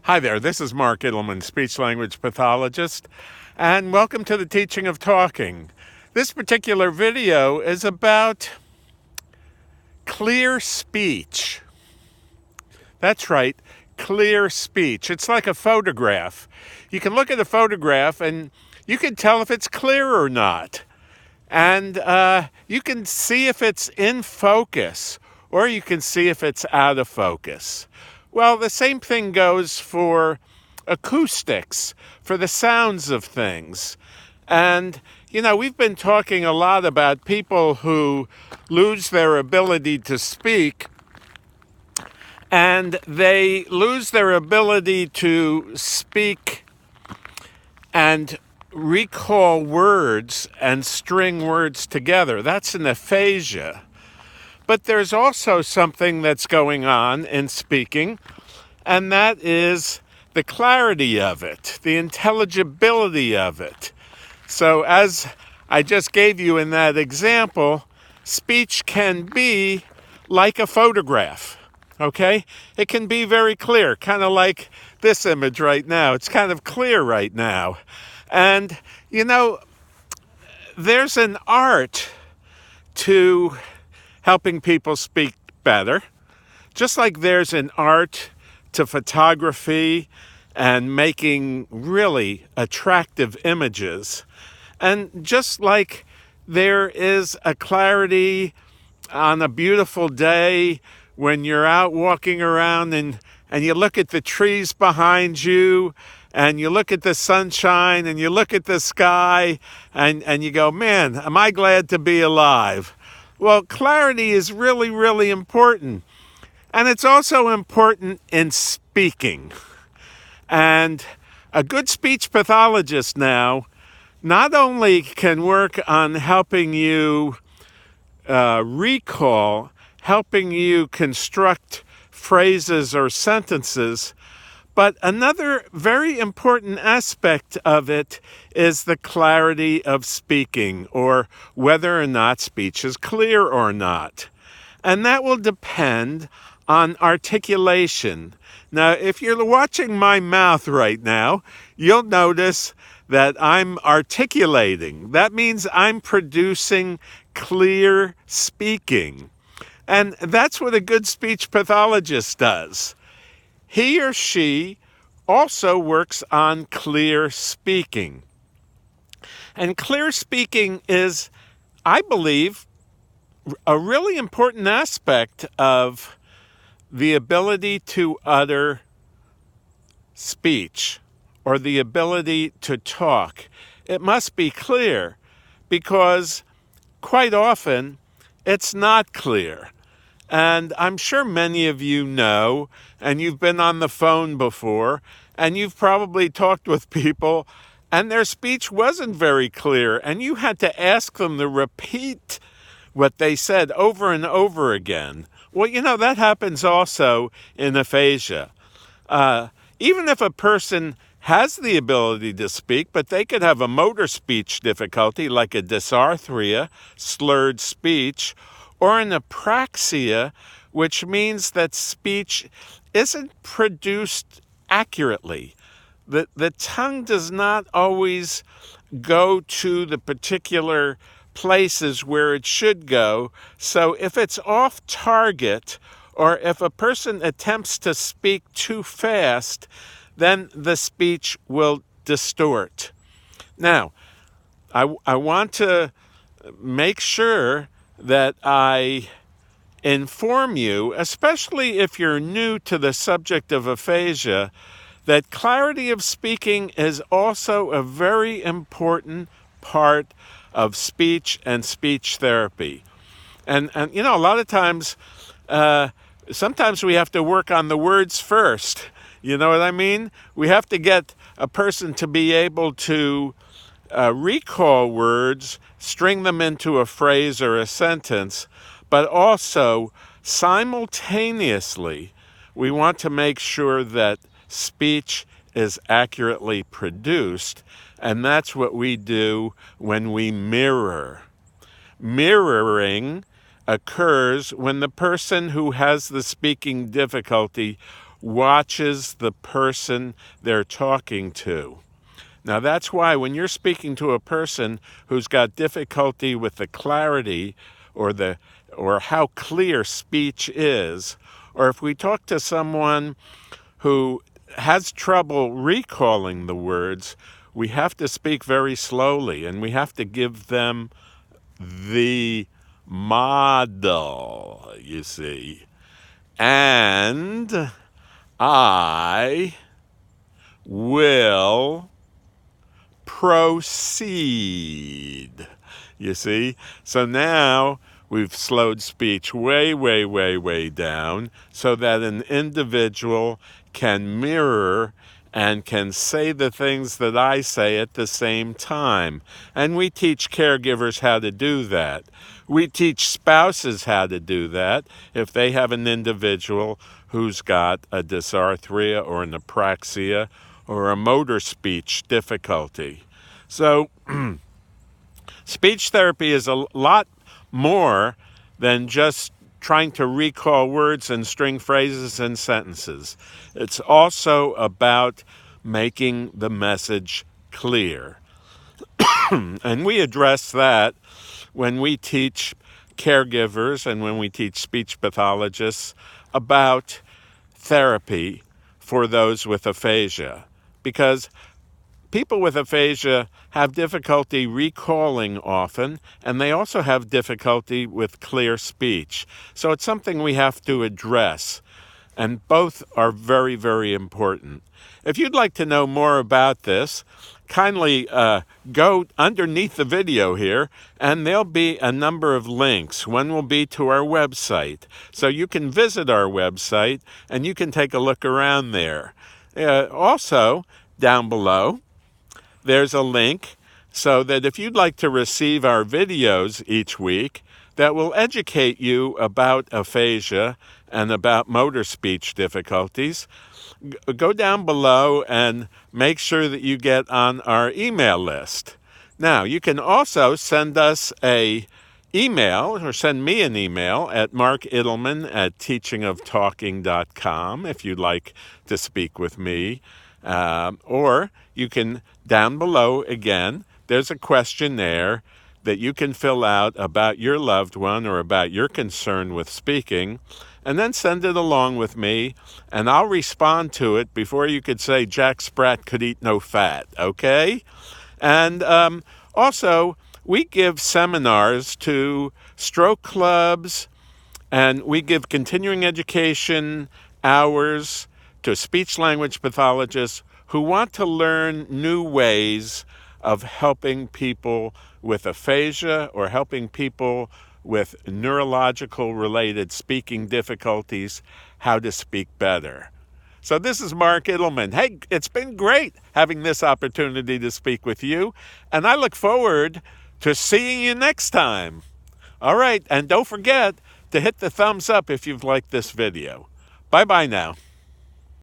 Hi there, this is Mark Idelman, speech-language pathologist, and welcome to the teaching of talking. This particular video is about clear speech. That's right, clear speech. It's like a photograph. You can look at a photograph and you can tell if it's clear or not. And you can see if it's in focus or you can see if it's out of focus. Well, the same thing goes for acoustics, for the sounds of things. And, we've been talking a lot about people who lose their ability to speak, and they lose their ability to speak and recall words and string words together. That's an aphasia. But there's also something that's going on in speaking, and that is the clarity of it, the intelligibility of it. So as I just gave you in that example, speech can be like a photograph, okay? It can be very clear, kind of like this image right now. It's kind of clear right now. And, there's an art to helping people speak better, just like there's an art to photography and making really attractive images. And just like there is a clarity on a beautiful day when you're out walking around and you look at the trees behind you and you look at the sunshine and you look at the sky and you go, man, am I glad to be alive? Well, clarity is really, really important. And it's also important in speaking. And a good speech pathologist now not only can work on helping you recall, helping you construct phrases or sentences, but another very important aspect of it is the clarity of speaking, or whether or not speech is clear or not. And that will depend on articulation. Now, if you're watching my mouth right now, you'll notice that I'm articulating. That means I'm producing clear speaking. And that's what a good speech pathologist does. He or she also works on clear speaking. And clear speaking is, I believe, a really important aspect of the ability to utter speech or the ability to talk. It must be clear because quite often it's not clear. And I'm sure many of you know, and you've been on the phone before, and you've probably talked with people, and their speech wasn't very clear, and you had to ask them to repeat what they said over and over again. Well, that happens also in aphasia. Even if a person has the ability to speak, but they could have a motor speech difficulty like a dysarthria, slurred speech, or an apraxia, which means that speech isn't produced accurately. The tongue does not always go to the particular places where it should go. So if it's off target, or if a person attempts to speak too fast, then the speech will distort. Now, I want to make sure that I inform you, especially if you're new to the subject of aphasia, that clarity of speaking is also a very important part of speech and speech therapy. And a lot of times, sometimes we have to work on the words first. You know what I mean? We have to get a person to be able to recall words, string them into a phrase or a sentence, but also simultaneously, we want to make sure that speech is accurately produced, and that's what we do when we mirror. Mirroring occurs when the person who has the speaking difficulty watches the person they're talking to. Now, that's why when you're speaking to a person who's got difficulty with the clarity or how clear speech is, or if we talk to someone who has trouble recalling the words, we have to speak very slowly and we have to give them the model, you see. And I will proceed. You see? So now we've slowed speech way, way, way, way down so that an individual can mirror and can say the things that I say at the same time. And we teach caregivers how to do that. We teach spouses how to do that if they have an individual who's got a dysarthria or an apraxia or a motor speech difficulty. So speech therapy is a lot more than just trying to recall words and string phrases and sentences. It's also about making the message clear. And we address that when we teach caregivers and when we teach speech pathologists about therapy for those with aphasia. Because people with aphasia have difficulty recalling often, and they also have difficulty with clear speech. So it's something we have to address, and both are very, very important. If you'd like to know more about this, kindly go underneath the video here, and there'll be a number of links. One will be to our website. So you can visit our website, and you can take a look around there. Also, down below, there's a link so that if you'd like to receive our videos each week that will educate you about aphasia and about motor speech difficulties, go down below and make sure that you get on our email list. Now, you can also send us a email or send me an email at markedelman@teachingoftalking.com if you'd like to speak with me. Or you can, down below again, there's a questionnaire that you can fill out about your loved one or about your concern with speaking, and then send it along with me, and I'll respond to it before you could say Jack Sprat could eat no fat, okay? And also, we give seminars to stroke clubs, and we give continuing education hours to speech-language pathologists who want to learn new ways of helping people with aphasia or helping people with neurological-related speaking difficulties how to speak better. So this is Mark Idelman. Hey, it's been great having this opportunity to speak with you, and I look forward to seeing you next time. All right, and don't forget to hit the thumbs up if you've liked this video. Bye-bye now.